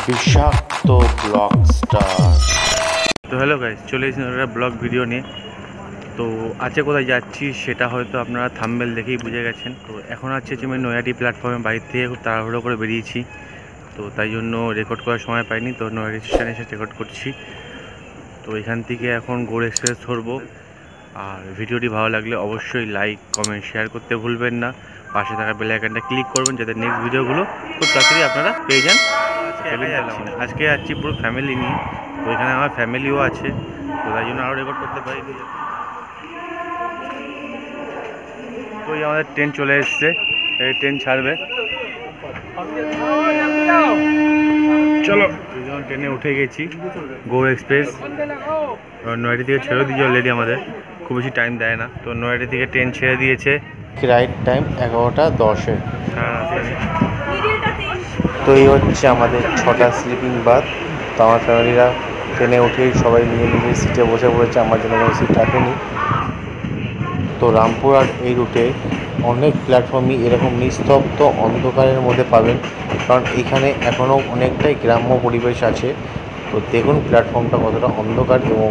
বিষাক্ত blog star. তো hello guys, চলে এসেছি একটা ব্লগ ভিডিও নিয়ে। তো আজকে কোথায় যাচ্ছি সেটা হয়তো আপনারা থাম্বনেল দেখেই বুঝে গেছেন। তো এখন আছে যে আমি নৈহাটি প্ল্যাটফর্মে বাড়ি থেকে খুব তাড়াহুড়ো করে বেরিয়েছি, তো তাই জন্য রেকর্ড করার সময় পাইনি। তো নৈহাটি স্টেশনে এসে রেকর্ড করছি। তো এখান থেকে এখন গৌড় এক্সপ্রেস ধরবো। আর ভিডিওটি ভালো লাগলে অবশ্যই লাইক কমেন্ট শেয়ার করতে ভুলবেন না। পাশে থাকা বেল আইকনটা ক্লিক করবেন যাতে নেক্সট ভিডিওগুলো খুব তাড়াতাড়ি আপনারা পেয়ে যান। আজকে যাচ্ছি পুরো ফ্যামিলি নিয়ে। তো এখানে আমার ফ্যামিলিও আছে, তো তাই জন্য আরও রেকর্ড করতে পারিনি। তো এই আমাদের ট্রেন চলে এসছে, এই ট্রেন ছাড়বে। চলো, দুজন ট্রেনে উঠে গেছি। গৌড় এক্সপ্রেস নয়টি থেকে ছেড়ে দিয়েছে অলরেডি, আমাদের খুব বেশি টাইম দেয় না। তো নয়টি থেকে ট্রেন ছেড়ে দিয়েছে। Right time 11:10। তো এই হচ্ছে আমাদের 6টা স্লিপিং বাথ। তো আমার ফ্যামিলিরা ট্রেনে উঠেই সবাই নিজের নিজের সিটে বসে পড়েছে, আমার জন্য কোনো সিট রাখেনি। তো রামপুরহাট এই রুটে অনেক প্ল্যাটফর্মই এরকম নিস্তব্ধ অন্ধকারের মধ্যে পাবেন, কারণ এখানে এখনও অনেকটাই গ্রাম্য পরিবেশ আছে। তো দেখুন প্ল্যাটফর্মটা কতটা অন্ধকার এবং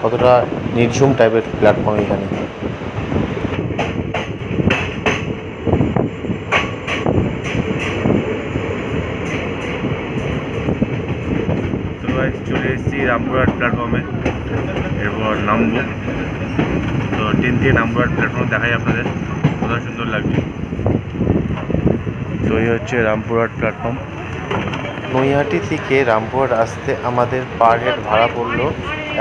কতটা নির্ঝুম টাইপের প্ল্যাটফর্ম এখানে। চলে এসেছি রামপুরহাট প্ল্যাটফর্মে, এরপর নামবো। তো ট্রেন থেকে রামপুরহাট প্ল্যাটফর্ম দেখাই আপনাদের, কত সুন্দর লাগছে। তো এই হচ্ছে রামপুরহাট প্ল্যাটফর্ম। নৈহাটি থেকে রামপুরহাট আসতে আমাদের পার হেড ভাড়া পড়লো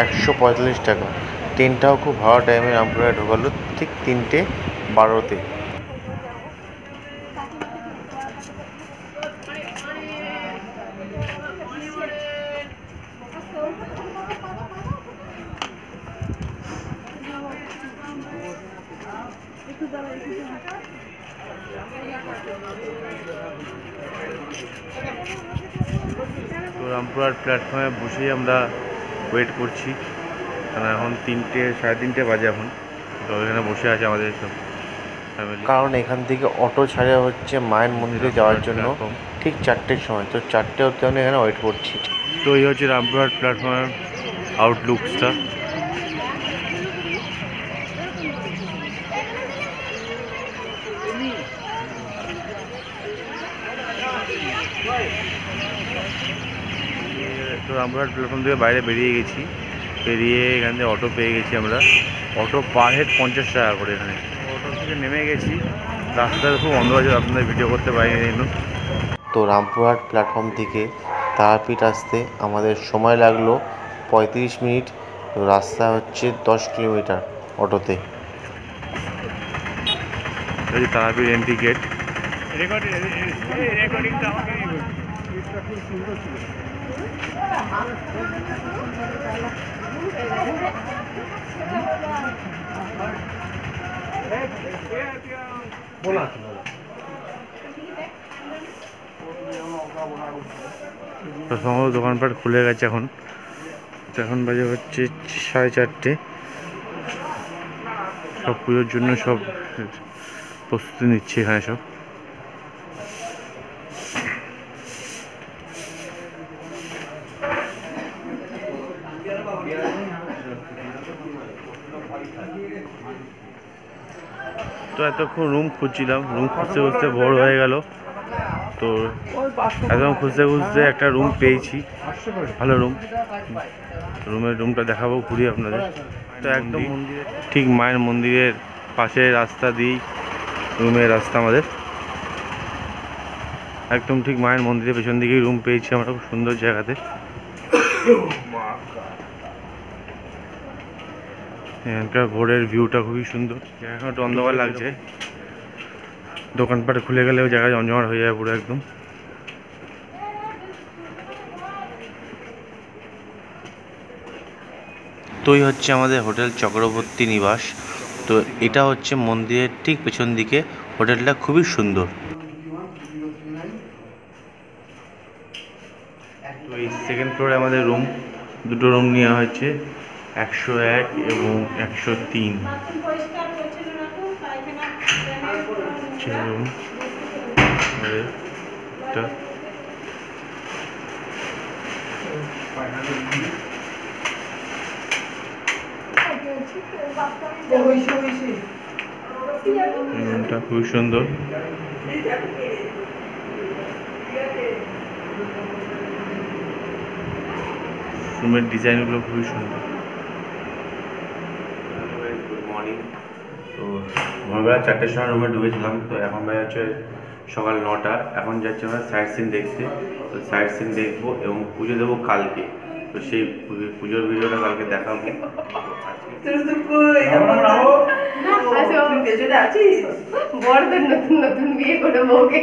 145 টাকা। ট্রেনটাও খুব ভালো টাইমে রামপুরহাট ঢোকালো, ঠিক 3:12-তে। তো রামপুরহাট প্ল্যাটফর্মে বসেই আমরা ওয়েট করছি, কারণ এখন 3:30 বাজে এখন। তো এখানে বসে আছে আমাদের সব ফ্যামিলি। কারণ এখান থেকে অটো ছাড়া হচ্ছে মায়ের মন্দিরে যাওয়ার জন্য ঠিক 4টের সময়। তো 4টে হতে আমি এখানে ওয়েট করছি। তো এই হচ্ছে রামপুরহাট প্ল্যাটফর্মের আউটলুকসটা। তো রামপুরহাট প্ল্যাটফর্ম থেকে বাইরে বেরিয়ে গেছি, বেরিয়ে এখান থেকে অটো পেয়ে গেছি আমরা। অটো পার হেড 50 টাকা করে এখানে। অটো থেকে নেমে গেছি, রাস্তাটা খুব অন্ধকার আছে, আপনাদের ভিডিও করতে পারিনি কিন্তু। তো রামপুরহাট প্ল্যাটফর্ম থেকে তারাপীঠ আসতে আমাদের সময় লাগলো 35 মিনিট। তো রাস্তা হচ্ছে 10 কিলোমিটার অটোতে। Tarapith entry gate. সমস্ত দোকানপাট খুলে গেছে এখন। তো এখন বাজে হচ্ছে 4:30। সব পুজোর জন্য সব প্রস্তুতি নিচ্ছে এখানে সব। তো এতক্ষণ রুম খুঁজছিলাম, রুম খুঁজতে খুঁজতে ভোর হয়ে গেল। তো একদম খুঁজতে খুঁজতে একটা রুম পেয়েছি, ভালো রুম। রুমটা দেখাবো ঘুরি আপনাদের। তো একদম ঠিক মায়ের মন্দিরের পাশে রাস্তা দিয়েই রুমের রাস্তা আমাদের। একদম ঠিক মায়ের মন্দিরের পেছন দিকেই রুম পেয়েছি আমরা, খুব সুন্দর জায়গাতে। এখানকার ভোরের ভিউটা খুবই সুন্দর। এখন একটু অন্ধকার লাগছে, দোকানপাট খুলে গেলেও জায়গায় জমজমাট হয়ে যাবে পুরো একদম। তো এই হচ্ছে আমাদের হোটেল চক্রবর্তী নিবাস। তো এটা হচ্ছে মন্দিরের ঠিক পেছন দিকে। হোটেলটা খুবই সুন্দর। তো এই সেকেন্ড ফ্লোরে আমাদের রুম, দুটো রুম নেওয়া হয়েছে, 101 এবং 103 রুম। রুমটা খুব সুন্দর। রুমের ডিজাইনগুলো খুবই সুন্দর। Good morning. তো ভোরবেলা 4টের সময় রুমে ঢুকেছিলাম, তো এখন বাজে হচ্ছে সকাল 9টা। এখন যাচ্ছি আমরা সাইট সিন দেখতে। তো সাইট সিন দেখবো এবং পুজো দেবো কালকে। তো সেই পুজোর ভিডিওটা কালকে দেখাবো। বড়দের নতুন নতুন বিয়ে করে বউকে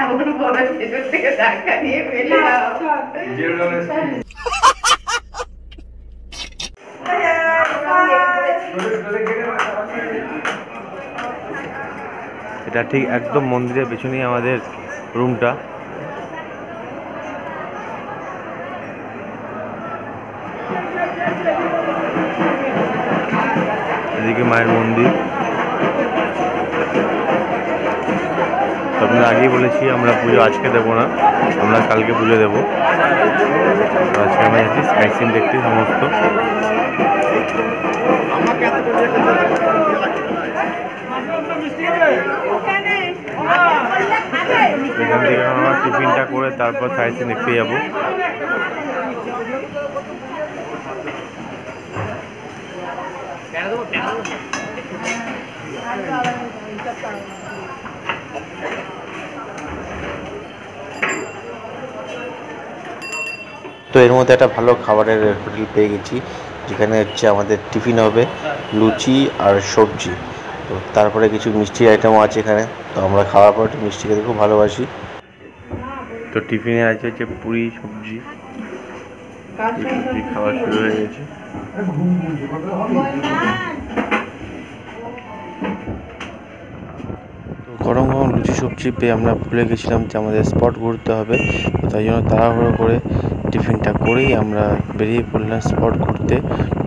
এমন বড় ভেতর থেকে ধাক্কা দিয়ে ফেলে এটা ঠিক একদম মন্দিরের পেছনেই আমাদের রুমটা। এদিকে মায়ের মন্দির। আপনার আগেই বলেছি আমরা পুজো আজকে দেবো না, আমরা কালকে পুজো দেবো। আজকে আমরা যাচ্ছি সাইট সিন দেখতে সমস্ত। এখান থেকে আমরা টিফিনটা করে তারপর সাইট সিন দেখতে যাবো। তো এর মধ্যে একটা ভালো খাবারের হোটেল পেয়ে গেছি, যেখানে হচ্ছে আমাদের টিফিন হবে লুচি আর সবজি। তো তারপরে কিছু মিষ্টি আইটেমও আছে এখানে। তো আমরা খাওয়ার পর একটু মিষ্টি খেতে খুব ভালোবাসি। তো টিফিনে আছে হচ্ছে পুরি সবজি, খাওয়া শুরু হয়ে গেছে। গরম গরম লুচি সবজি পেয়ে আমরা ভুলে গেছিলাম যে আমাদের স্পট ঘুরতে হবে। তো তাই জন্য তাড়াহুড়ো করে টিফিনটা করেই আমরা বেরিয়ে পড়লাম স্পট ঘুরতে।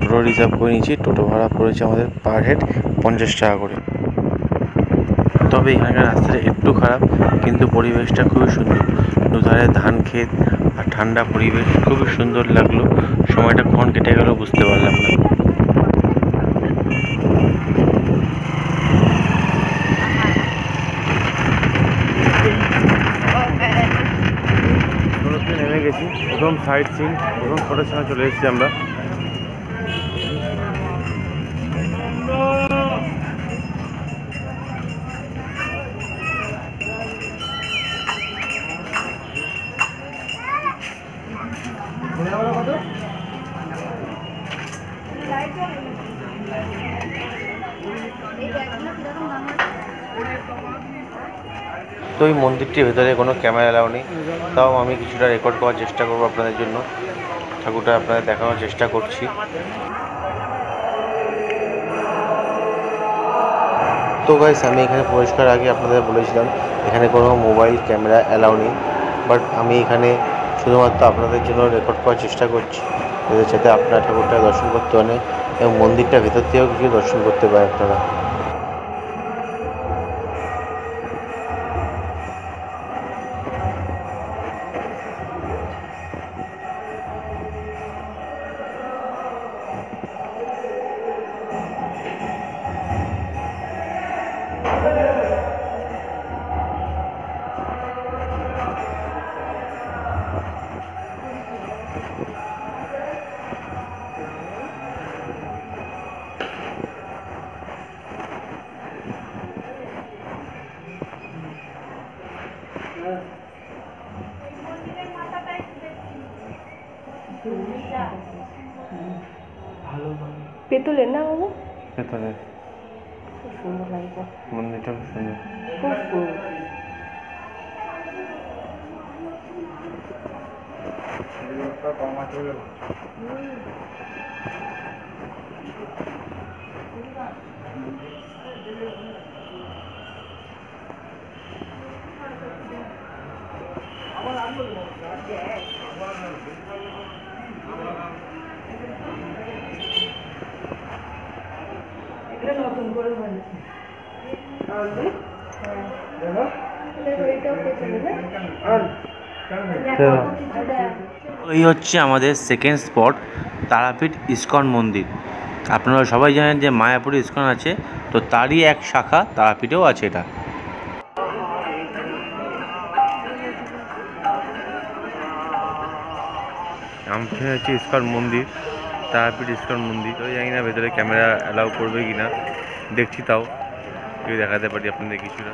টোটো রিজার্ভ করে নিয়েছি। টোটো ভাড়া পড়েছে আমাদের পার হেড 50 টাকা করে। তবে এখানকার রাস্তাটা একটু খারাপ, কিন্তু পরিবেশটা খুবই সুন্দর। দুধারে ধান ক্ষেত আর ঠান্ডা পরিবেশ, খুবই সুন্দর লাগলো। সময়টা কখন কেটে গেল বুঝতে পারলাম না। নেমে গেছি, প্রথম সাইট সিন, প্রথম ফটোর সময় চলে এসেছি আমরা। তো এই মন্দিরটির ভেতরে কোনো ক্যামেরা এলাও নেই, তাও আমি কিছুটা রেকর্ড করার চেষ্টা করবো আপনাদের জন্য। ঠাকুরটা আপনাদের দেখানোর চেষ্টা করছি। তো গাইস, আমি এখানে প্রবেশ আগে আপনাদের বলেছিলাম এখানে কোনো মোবাইল ক্যামেরা অ্যালাউ নেই, বাট আমি এখানে শুধুমাত্র আপনাদের জন্য রেকর্ড করার চেষ্টা করছি, যাতে আপনারা ঠাকুরটা দর্শন করতে পারেন এবং মন্দিরটা ভেতর থেকেও কিছু দর্শন করতে পারেন আপনারা। পেতলের না বাবু? ভেতরে খুব সুন্দর লাগছে, মন্দিরটা খুব সুন্দর। খুব সুন্দর। নতুন করে বানিয়েছে এইটাও পেছনে না। এই হচ্ছে আমাদের সেকেন্ড স্পট, তারাপীঠ ইস্কন মন্দির। আপনারা সবাই জানেন যে মায়াপুরে ইস্কন আছে, তো তারই এক শাখা তারাপীঠেও আছে এটা। আমি হচ্ছে ইস্কন মন্দির, তারাপীঠ ইস্কন মন্দির। তো জানি না ভেতরে ক্যামেরা অ্যালাউ করবে কি না, দেখছি তাও কেউ দেখাতে পারি আপনাদের কিছুটা।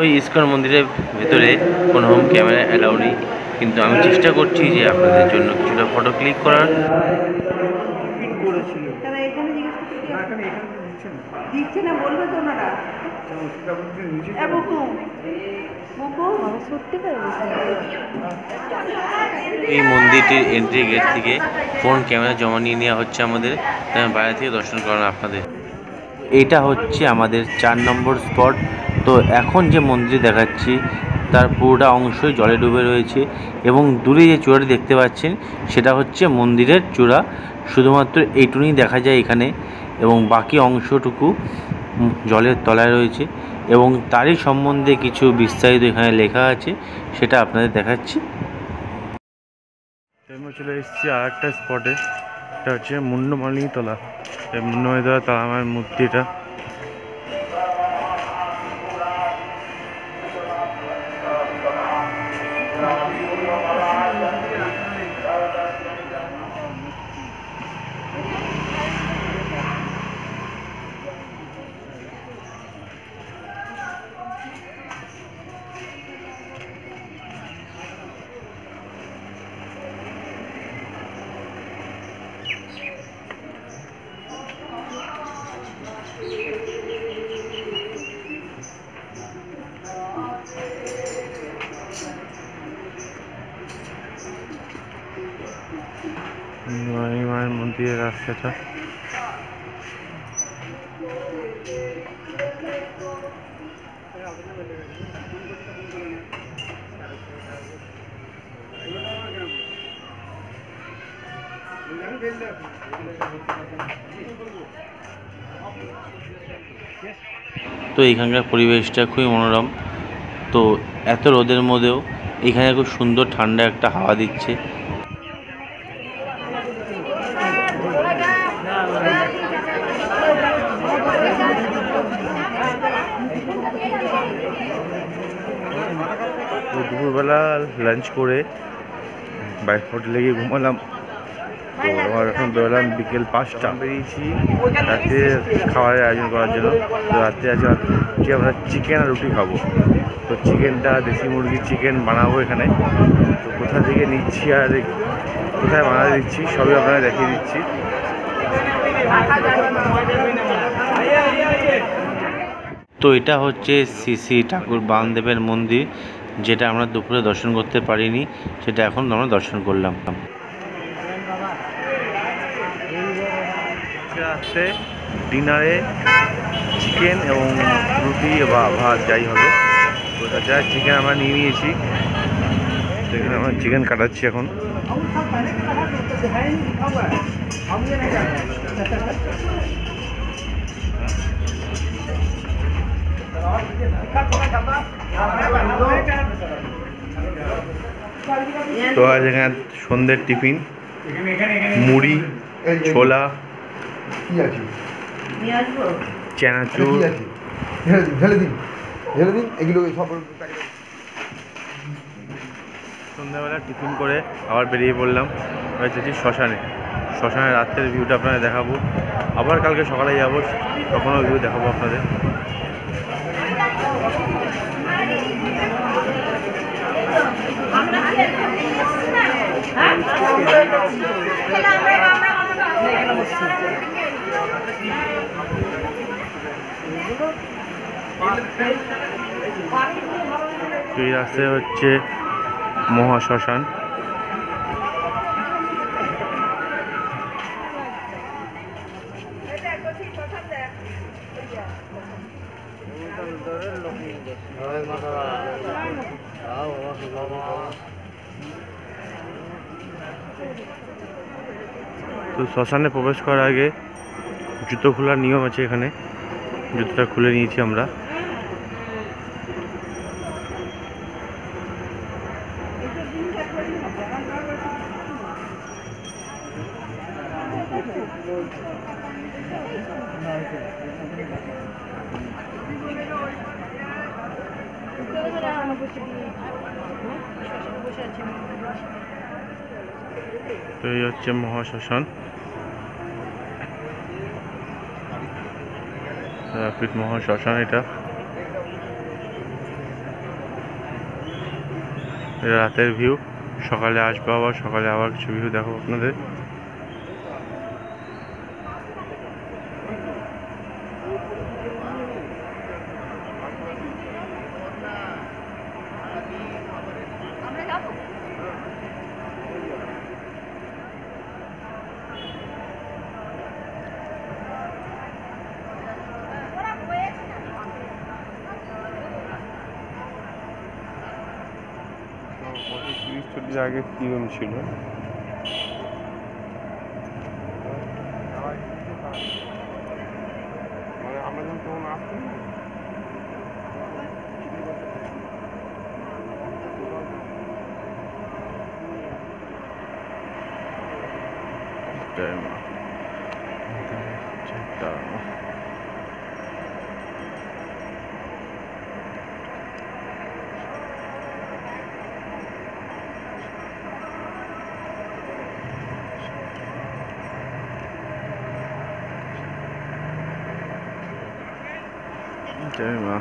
ওই ইস্কন মন্দিরের ভেতরে কোনো হোম ক্যামেরা অ্যালাউ নেই, কিন্তু আমি চেষ্টা করছি যে আপনাদের জন্য কিছুটা ফটো ক্লিক করার। এই মন্দিরটির এন্ট্রি গেট থেকে ফোন ক্যামেরা জমা নিয়ে নেওয়া হচ্ছে আমাদের, তাই বাইরে থেকে দর্শন করানো আপনাদের। এটা হচ্ছে আমাদের 4 নম্বর স্পট। তো এখন যে মন্দির দেখাচ্ছি তার পুরোটা অংশই জলে ডুবে রয়েছে, এবং দূরে যে চূড়াটি দেখতে পাচ্ছেন সেটা হচ্ছে মন্দিরের চূড়া। শুধুমাত্র এইটুকুই দেখা যায় এখানে, এবং বাকি অংশটুকু জলের তলায় রয়েছে, এবং তারই সম্বন্ধে কিছু বিস্তারিত এখানে লেখা আছে, সেটা আপনাদের দেখাচ্ছি। আমি চলে এসেছি আর একটা স্পটে, এটা হচ্ছে মুন্ডমালিনী তলা। এই মুন্ডমালিনী তলা তারা আমার মূর্তিটা। মায়ের মন্দিরের রাস্তাটা। তো এখানকার পরিবেশটা খুবই মনোরম। তো এত রোদের মধ্যেও এখানে খুব সুন্দর ঠান্ডা একটা হাওয়া দিচ্ছে। দুপুরবেলা লাঞ্চ করে বাইক হোটেলে গিয়ে ঘুমালাম। তো আমার এখন বেরোলাম বিকেল 5টা, বেরিয়েছি রাতে খাবারের আয়োজন করার জন্য। তো রাতে আজকে আমরা চিকেন আর রুটি খাবো। তো চিকেনটা দেশি মুরগির চিকেন বানাবো এখানে। তো কোথা থেকে নিচ্ছি আর কোথায় বানাতে দিচ্ছি সবই আপনারা দেখিয়ে দিচ্ছি। তো এটা হচ্ছে শ্রী শ্রী ঠাকুর বামদেবের মন্দির, যেটা আমরা দুপুরে দর্শন করতে পারিনি, সেটা এখন আমরা দর্শন করলাম। রাত্রে ডিনারে চিকেন এবং রুটি বা ভাত যাই হবে। তো তাছাড়া চিকেন আমরা নিয়ে নিয়েছি, সেখানে আমরা চিকেন কাটাচ্ছি এখন। তো আজ এখানে সন্ধ্যের টিফিন মুড়ি, ছোলা, চানাচুর, সন্ধ্যাবেলা টিফিন করে আবার বেরিয়ে পড়লাম। যাচ্ছি শ্মশানে। শ্মশানের রাত্রের ভিউটা আপনাদের দেখাবো। আবার কালকে সকালে যাবো, তখনও ভিউ দেখাবো আপনাদের। এই রাস্তায় হচ্ছে মহাশ্মশান। তো শ্মশানে প্রবেশ করার আগে জুতো খোলার নিয়ম আছে, এখানে জুতোটা খুলে নিয়েছি আমরা। তো এই হচ্ছে মহাশ্মশান, মহাশ্মশান। এটা রাতের ভিউ, সকালে আসবো আবার, সকালে আবার কিছু ভিউ দেখো আপনাদের। আগে কিরম ছিল, আমরা যখন তখন আসতাম জয় মা।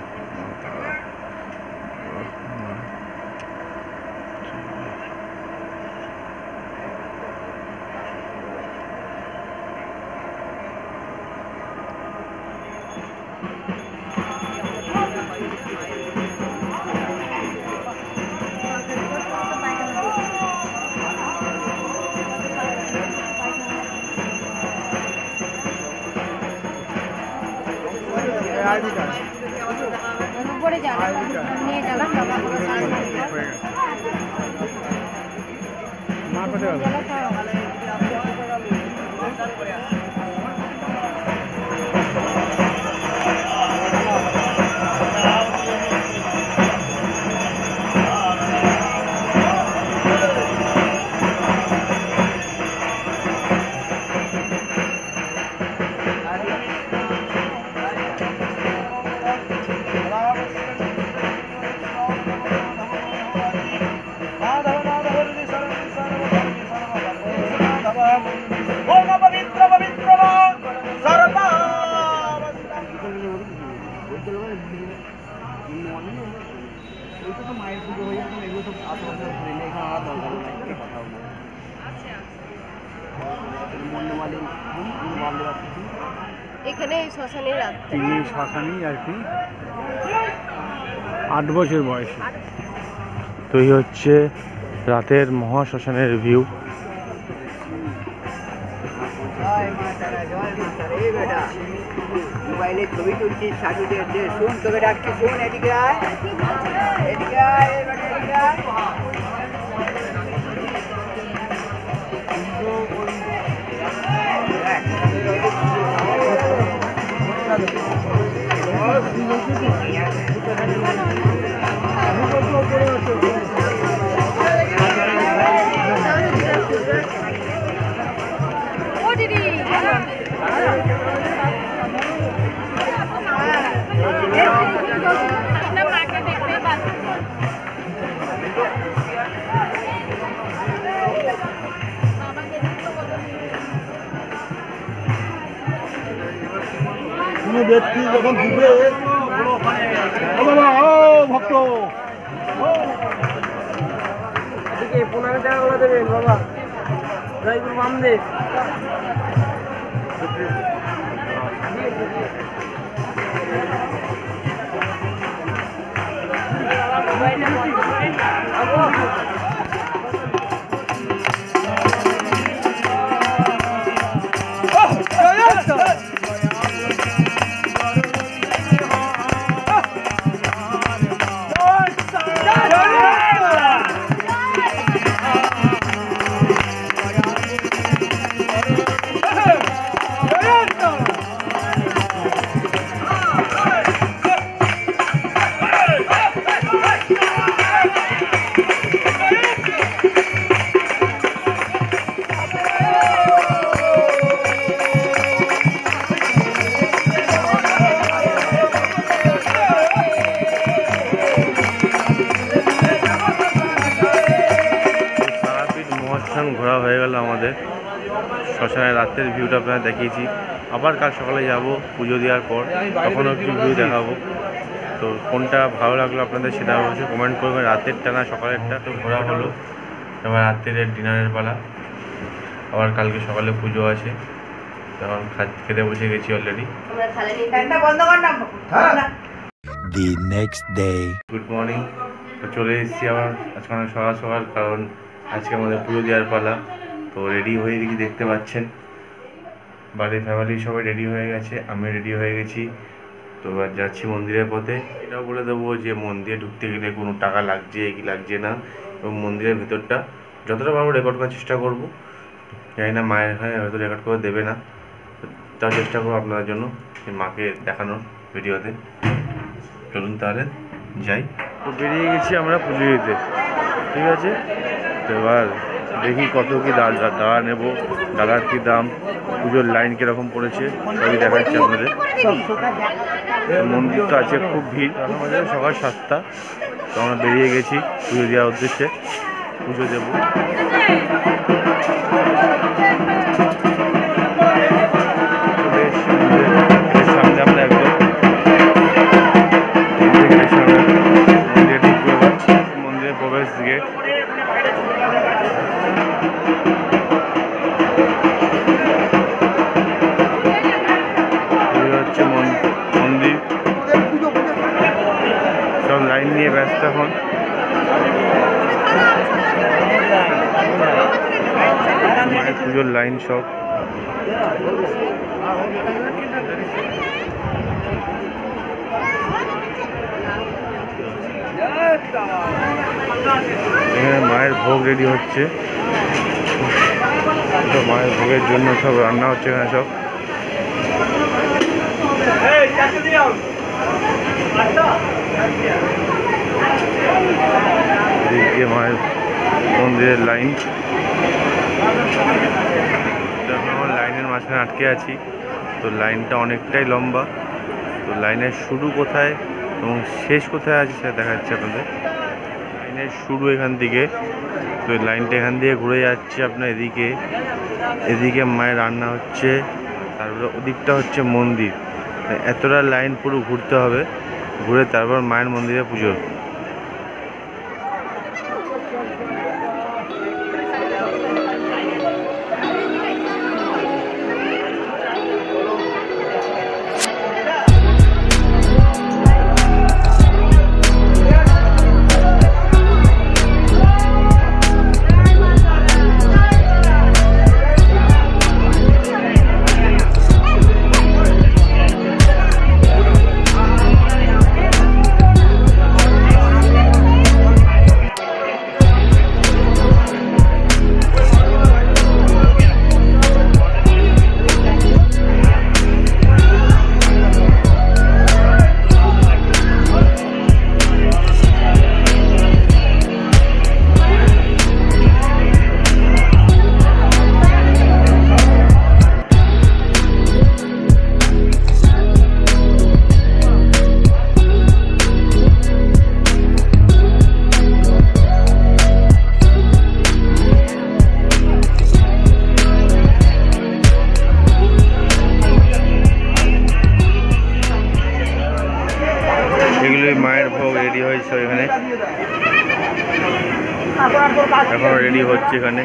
উপরে যান নিয়ে গেলাম এখানে শ্মশানে রাখতে শ্মশানেই আর কি 8 বছর বয়সে। তো এই হচ্ছে রাতের মহাশ্মশানের ভিউ। মোবাইলে ছবি তুলছিস সাধুদের, শুন তোকে ডাকছি, শুন এদিকে আয়, এদিকে আয়, এদিকে আয়। কোনো ব্যক্তি যখন ঢুকে ভক্ত 15 টাকা করে দেবেন বাবা। ঘোরা হয়ে গেল আমাদের। শ্মশানের রাতের ভিউটা আপনারা দেখিয়েছি। আবার কাল সকালে যাব পুজো দেওয়ার পর, তখনও একটু ভিউ দেখাবো। তো কোনটা ভালো লাগলো আপনাদের সেটা অবশ্যই কমেন্ট করবেন। রাতেরটা না সকালেরটা তো ঘোরা হলো, এবার রাত্রের ডিনারের পালা। আবার কালকে সকালে পুজো আছে, তখন খেতে বসে গেছি already. The next day. Good morning. তো চলে এসেছি আবার আজকে অনেক সকাল সকাল, কারণ আজকে আমাদের পুজো দেওয়ার পালা। তো রেডি হয়ে গেছি, দেখতে পাচ্ছেন বাড়ির ফ্যামিলি সবাই রেডি হয়ে গেছে, আমি রেডি হয়ে গেছি। তো এবার যাচ্ছি মন্দিরের পথে। এটাও বলে দেবো যে মন্দিরে ঢুকতে গেলে কোনো টাকা লাগছে কি লাগছে না, এবং মন্দিরের ভিতরটা যতটা পারবো রেকর্ড করার চেষ্টা করবো। জানি না মায়ের হয়ে হয়তো রেকর্ড করে দেবে না, তার চেষ্টা করবো আপনাদের জন্য মাকে দেখানোর ভিডিওতে। চলুন তাহলে যাই। তো বেরিয়ে গেছি আমরা পুজো দিতে, ঠিক আছে। তো এবার দেখি কত কি ডালা নেবো, ডালার কী দাম, পুজোর লাইন কীরকম পড়েছে সবই দেখাচ্ছি আপনাদের। মন্দির তো আছে খুব ভিড়, এখন আমাদের সকাল 7টা। তো আমরা বেরিয়ে গেছি পুজো দেওয়ার উদ্দেশ্যে, পুজো দেবো। সামনে আমরা একদম মন্দিরে ঢুকবো, এবার মন্দিরের প্রবেশ গেট। হচ্ছে মন্দির, সব লাইন নিয়ে ব্যস্ত এখন। মায়ের পুজোর লাইন সব। এখানে মায়ের ভোগ রেডি হচ্ছে, মায়ের ভোগের জন্য সব রান্না হচ্ছে এখানে সব। এদিকে মায়ের মন্দিরের লাইন, আমরা লাইনের মাঝখানে আটকে আছি। তো লাইনটা অনেকটাই লম্বা। তো লাইনের শুরু কোথায় এবং শেষ কোথায় আছে সেটা দেখাচ্ছি আপনাদের। লাইনের শুরু এখান থেকে, তো লাইনটা এখান দিয়ে ঘুরে যাচ্ছে আপনার এদিকে। এদিকে মায়ের রান্না হচ্ছে, তারপরে ওদিকটা হচ্ছে মন্দির। এতটা লাইন পুরো ঘুরতে হবে, ঘুরে তারপর মায়ের মন্দিরে পুজো। মায়ের ভোগ রেডি হয়েছে এখানে, এখন রেডি হচ্ছে এখানে।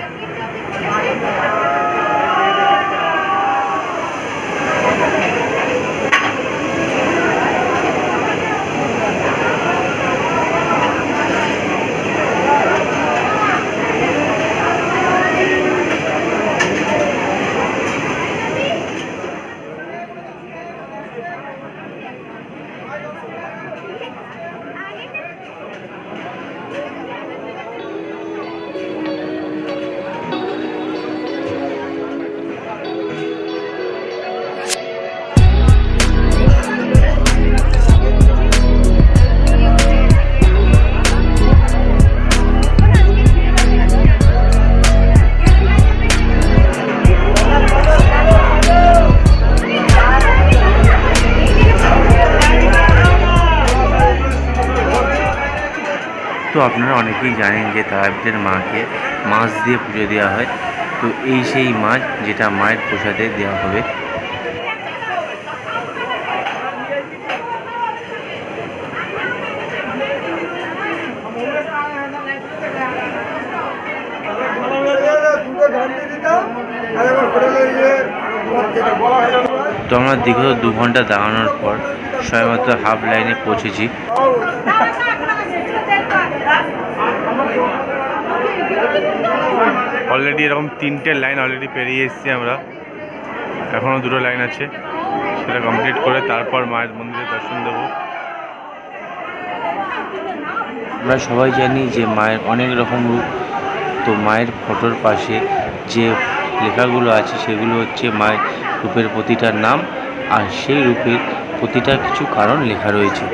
তো আপনারা অনেকেই জানেন যে তারাপীঠের মাকে মাছ দিয়ে পুজো দেওয়া হয়। তো এই সেই মাছ যেটা মায়ের প্রসাদে দেওয়া হবে। তো আমরা দীর্ঘ 2 ঘন্টা দাঁড়ানোর পর সময়মতো হাফ লাইনে পৌঁছেছি। অলরেডি এরকম 3টে লাইন অলরেডি পেরিয়ে এসেছি আমরা, এখনও 2টো লাইন আছে, সেটা কমপ্লিট করে তারপর মায়ের মন্দিরে দর্শন দেবো। আমরা সবাই জানি যে মায়ের অনেক রকম রূপ। তো মায়ের ফটোর পাশে যে লেখাগুলো আছে সেগুলো হচ্ছে মায়ের রূপের প্রতিটার নাম, আর সেই রূপের প্রতিটা কিছু কারণ লেখা রয়েছে।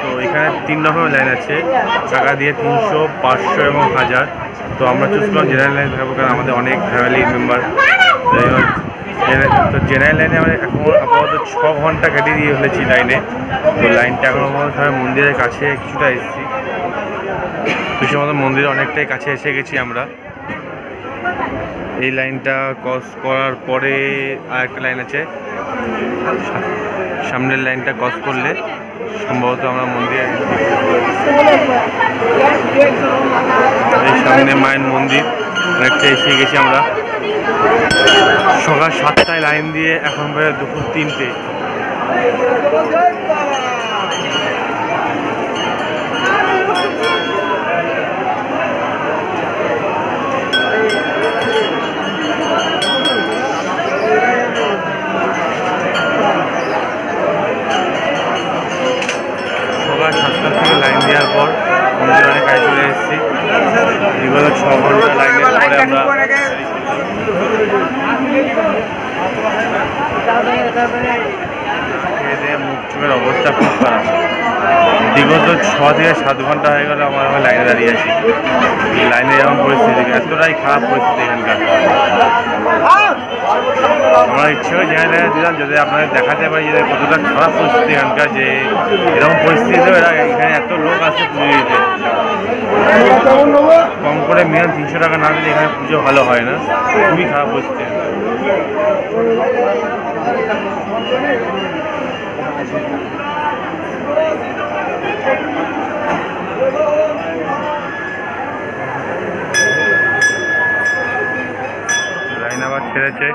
তো এখানে 3 রকমের লাইন আছে, টাকা দিয়ে 300, 500 এবং 1000। তো আমরা চুজ করলাম জেনারেল লাইন থাকবো, কারণ আমাদের অনেক ফ্যামিলি মেম্বার। তো জেনারেল লাইনে আমরা এখন আপাতত 6 ঘন্টা কেটে দিয়ে ফেলেছি লাইনে। তো লাইনটা এখন সবাই মন্দিরের কাছে কিছুটা এসেছি, কিছু মতো মন্দিরের অনেকটাই কাছে এসে গেছি আমরা। এই লাইনটা ক্রস করার পরে আরেকটা লাইন আছে, সামনের লাইনটা ক্রস করলে সম্ভবত আমরা মন্দিরে, এই সামনে মায়ের মন্দির অনেকটা এসে গেছি আমরা। সকাল 7টায় লাইন দিয়ে এখন প্রায় দুপুর 3টে। সকাল 7টা থেকে লাইন দেওয়ার পর মন্দির অনেক কাছে চলে এসেছি। বিগত 6 ঘন্টা লাইনের পরে আমরা মুখ চোখের অবস্থা খুব খারাপ। বিগত 6 থেকে 7 ঘন্টা হয়ে গেল আমার লাইনে দাঁড়িয়ে আছি। লাইনে এরকম পরিস্থিতি, এতটাই খারাপ পরিস্থিতি এখানকার। আমার ইচ্ছে হয় যেখানে দিলাম যদি আপনাদের দেখাতে পারি যে কতটা খারাপ পরিস্থিতি এখানকার, যে এরকম পরিস্থিতিতে এখানে এত লোক আসে পুজো দিতে। কম করে মিনিমাম 300 টাকা না দিলে এখানে পুজো ভালো হয় না, খুবই খারাপ পরিস্থিতি। লাইন আবার ছেড়েছে,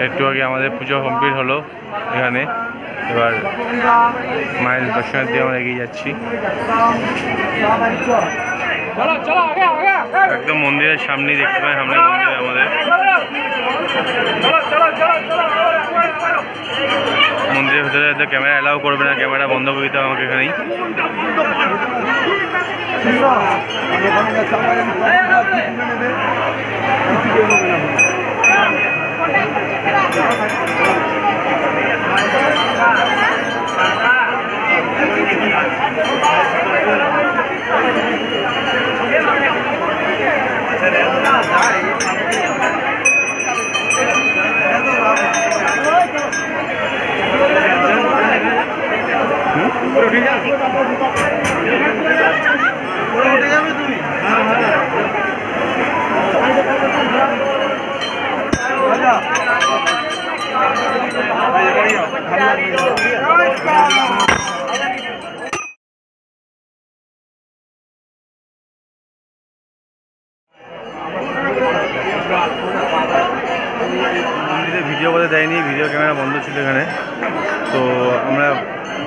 একটু আগে আমাদের পুজো কমপ্লিট হলো এখানে। এবার মায়ের দর্শনের দিয়ে আমরা এগিয়ে যাচ্ছি। একদম মন্দিরের সামনেই দেখতে পাই, সামনে মন্দির আমাদের। মন্দিরের ভিতরে তো ক্যামেরা অ্যালাউ করবে না, ক্যামেরা বন্ধ করে দিতে হবে আমাকে এখানেই। ভিডিও করতে দেয়নি, ভিডিও ক্যামেরা বন্ধ ছিল এখানে। তো আমরা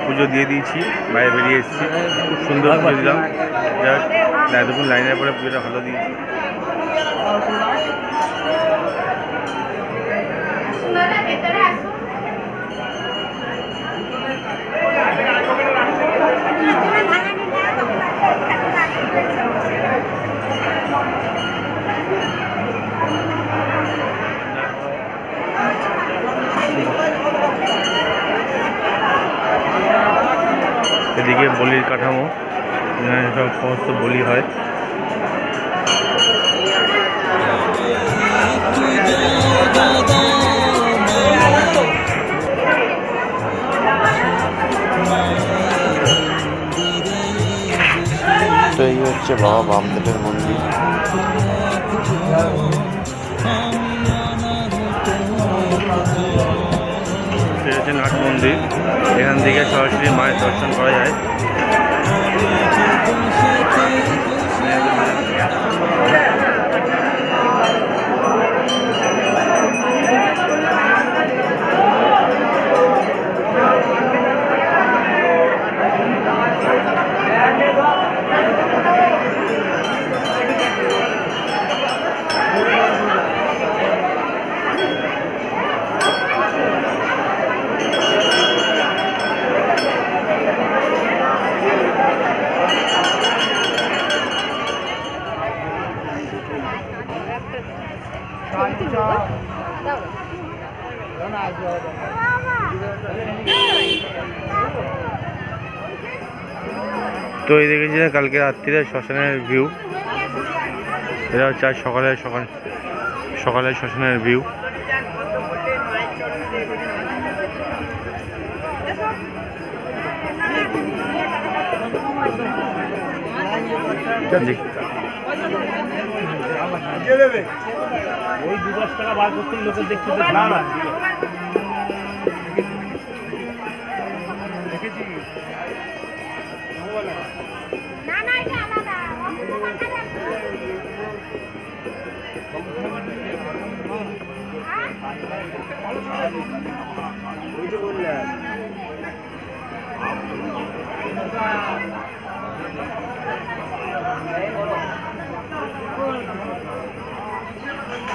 পুজো দিয়ে দিয়েছি, বাইরে বেরিয়ে এসেছি, খুব সুন্দর পুজো দিলাম। যাক, এতক্ষণ লাইনের পরে পুজোটা ভালো দিয়েছি। এদিকে বলির কাঠামো, সব সমস্ত বলি হয়। তো এই হচ্ছে বাবা বামদেবের মন্দির। হচ্ছে নাট মন্দির, এখান থেকে সরাসরি মায়ের দর্শন করা যায়। তো এই দেখেছি কালকে রাত্রিরে শ্মশানের ভিউ, এটা হচ্ছে আজ সকালের শ্মশানের ভিউ। ওই 2-10 টাকা বার করতে লোকের দেখতে না দেখেছি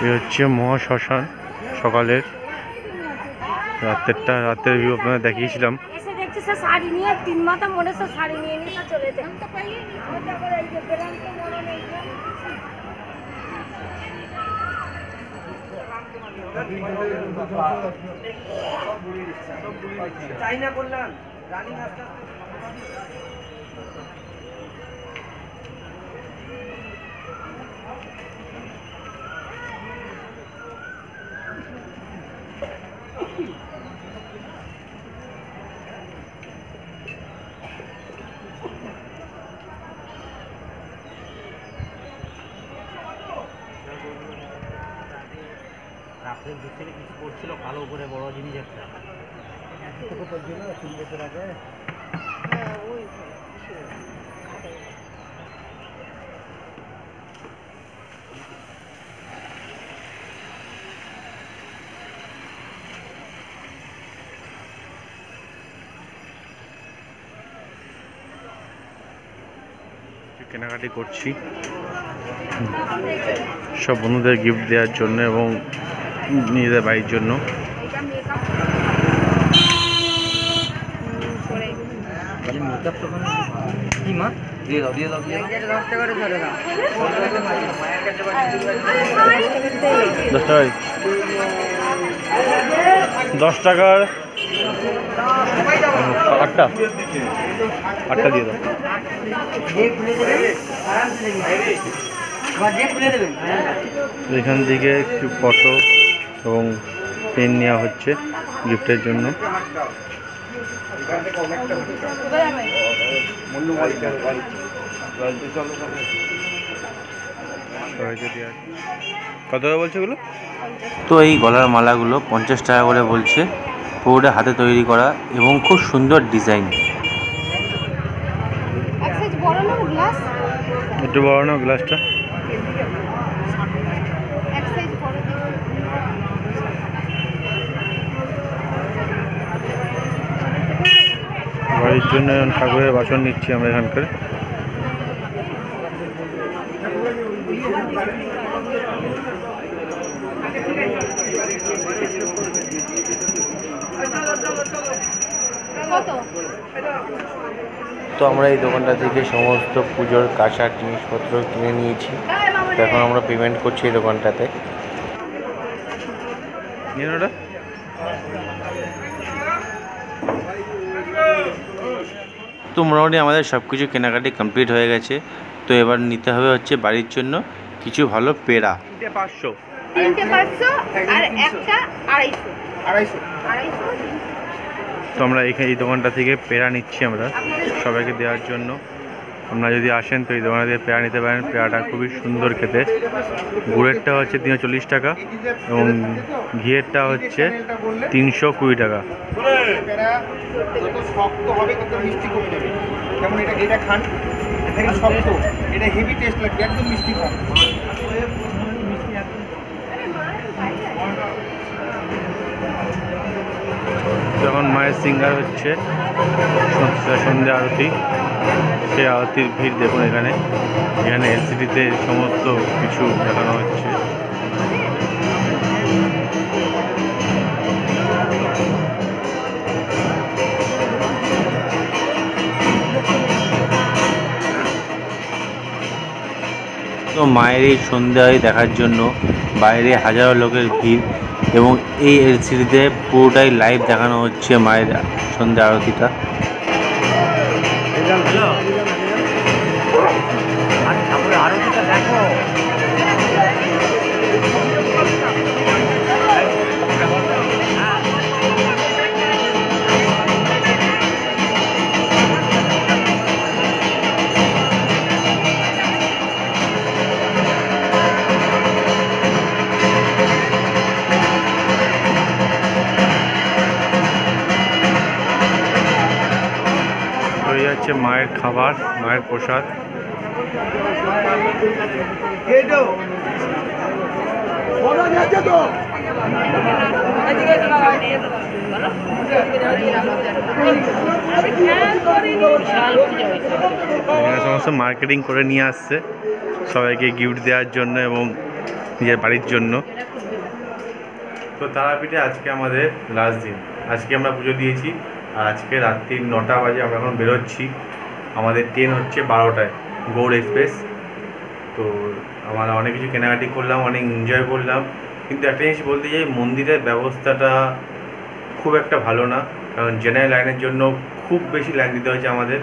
এই হচ্ছে মহাশ্মশান সকালের, রাতের ভিউ আপনারা দেখিয়েছিলাম। এসে দেখছি সে শাড়ি নিয়ে 3 মাথা মোড়ে সে শাড়ি নিয়ে নিয়ে চলে যেতে তো পাইনি। ওটা করে এই যে বেরাম তো মনে নেই। চাইনা করলাম রানী নাস্তা রাত্রের দিক থেকে কিছু করছিল ভালো করে বড় জিনিস একটা জন্য 3 বছর আগে কেনাকাটি করছি সব বন্ধুদের গিফট দেওয়ার জন্য এবং নিজেদের বাড়ির জন্য। মেকআপ তো কি মা দিয়ে দাও 10 টাকা করে ধরে দাও। 10 টাকায় 10 টাকার 8টা দিয়ে দাও। এখান থেকে একটু ফটো এবং পেন নেওয়া হচ্ছে গিফটের জন্য। কত টাকা বলছে এগুলো? তো এই গলার মালাগুলো 50 টাকা করে বলছে, পুরোটা হাতে তৈরি করা এবং খুব সুন্দর ডিজাইন। এক সাইজ বড় না গ্লাস, একটু বড় না গ্লাসটা? এক সাইজ বড় দিও। বাড়ির জন্য ঠাকুরের বাসন নিচ্ছি আমরা এখানকার। কত? তো আমরা এই দোকানটা থেকে সমস্ত পুজোর কাঁসার জিনিসপত্র কিনে নিয়েছি। তো এখন আমরা পেমেন্ট করছি এই দোকানটাতে। তো মোটামুটি আমাদের সব কিছু কেনাকাটি কমপ্লিট হয়ে গেছে। তো এবার নিতে হবে হচ্ছে বাড়ির জন্য কিছু ভালো পেড়া। 500 তিনটে 500 আর একটা 250 তো আমরা এই দোকানটা থেকে পেড়া নিচ্ছি আমরা সবাইকে দেওয়ার জন্য। আপনারা যদি আসেন তো এই দোকানে থেকে পেড়া নিতে পারেন। পেড়াটা খুবই সুন্দর খেতে। গুড়েরটা হচ্ছে 340 টাকা এবং ঘিয়েরটা হচ্ছে 320 টাকা। যত শক্ত হবে তত মিষ্টি কমে যাবে। যেমন এটা খান, এটা শক্ত, এটা হেভি টেস্ট লাগবে, একদম মিষ্টি কম। যখন মায়ের সিঙ্গার হচ্ছে সন্ধ্যা আরতি, সেই আরতির ভিড় দেখুন। এখানে এলসিডিতে সমস্ত কিছু দেখানো হচ্ছে। তো মায়ের এই সন্ধ্যা দেখার জন্য বাইরে হাজারো লোকের ভিড় এবং এই এলসিডিতে পুরোটাই লাইভ দেখানো হচ্ছে মায়ের সন্ধ্যা আরতিটা। আরতিটা দেখো। হয়ে যাচ্ছে মায়ের খাবার, মায়ের প্রসাদ। এখানে সমস্ত মার্কেটিং করে নিয়ে আসছে সবাইকে গিফট দেওয়ার জন্য এবং নিজের বাড়ির জন্য। তো তারাপীঠে আজকে আমাদের লাস্ট দিন। আজকে আমরা পুজো দিয়েছি আর আজকে রাত্রি 9টা বাজে আমরা এখন বেরোচ্ছি। আমাদের ট্রেন হচ্ছে 12টায়, গৌড় এক্সপ্রেস। তো আমরা অনেক কিছু কেনাকাটি করলাম, অনেক এনজয় করলাম। কিন্তু একটা জিনিস বলতে চাই, মন্দিরের ব্যবস্থাটা খুব একটা ভালো না। কারণ জেনারেল লাইনের জন্য খুব বেশি লাইন দিতে হয়েছে আমাদের।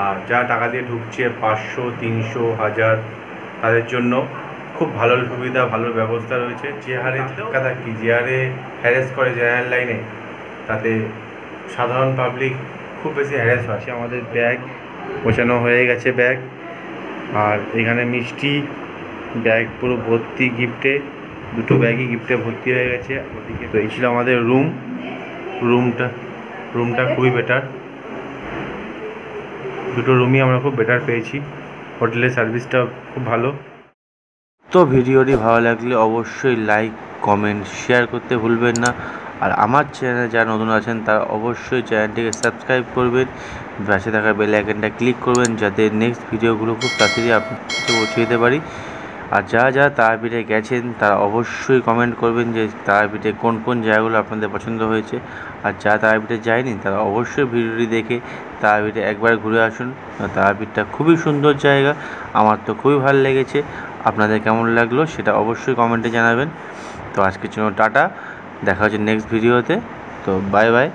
আর যা টাকা দিয়ে ঢুকছে 500, 300, 1000, তাদের জন্য খুব ভালো সুবিধা, ভালো ব্যবস্থা রয়েছে। যে হারে ধাক্কা থাকি, যে হারে হ্যারেস করে জেনারেল লাইনে, তাতে সাধারণ পাবলিক খুব বেশি হ্যারেস হয়। আমাদের ব্যাগ গোছানো হয়ে গেছে, ব্যাগ আর এখানে মিষ্টি, ব্যাগ পুরো ভর্তি গিফটে, দুটো ব্যাগই গিফটে ভর্তি হয়ে গেছে। ওদিকে তো এই ছিল আমাদের রুমটা খুবই বেটার। দুটো রুমই আমরা খুব বেটার পেয়েছি। হোটেলের সার্ভিসটা খুব ভালো। তো ভিডিওটি ভালো লাগলে অবশ্যই লাইক, কমেন্ট, শেয়ার করতে ভুলবেন না। আর আমার চ্যানেলে যারা নতুন আছেন তারা অবশ্যই চ্যানেলটিকে সাবস্ক্রাইব করবেন, পাশে থাকা বেল আইকনটা ক্লিক করবেন, যাতে নেক্সট ভিডিওগুলো খুব তাড়াতাড়ি আপনাকে পৌঁছে দিতে পারি। আর যারা যারা তারাপীঠে গেছেন তারা অবশ্যই কমেন্ট করবেন যে তারাপীঠে কোন কোন জায়গাগুলো আপনাদের পছন্দ হয়েছে। আর যারা তারাপীঠে যায়নি তারা অবশ্যই ভিডিওটি দেখে তারাপীঠে একবার ঘুরে আসুন। তারাপীঠটা খুবই সুন্দর জায়গা, আমার তো খুবই ভালো লেগেছে। আপনাদের কেমন লাগলো সেটা অবশ্যই কমেন্টে জানাবেন। তো আজকের জন্য টাটা, দেখা হচ্ছে নেক্সট ভিডিওতে। তো বাই বাই।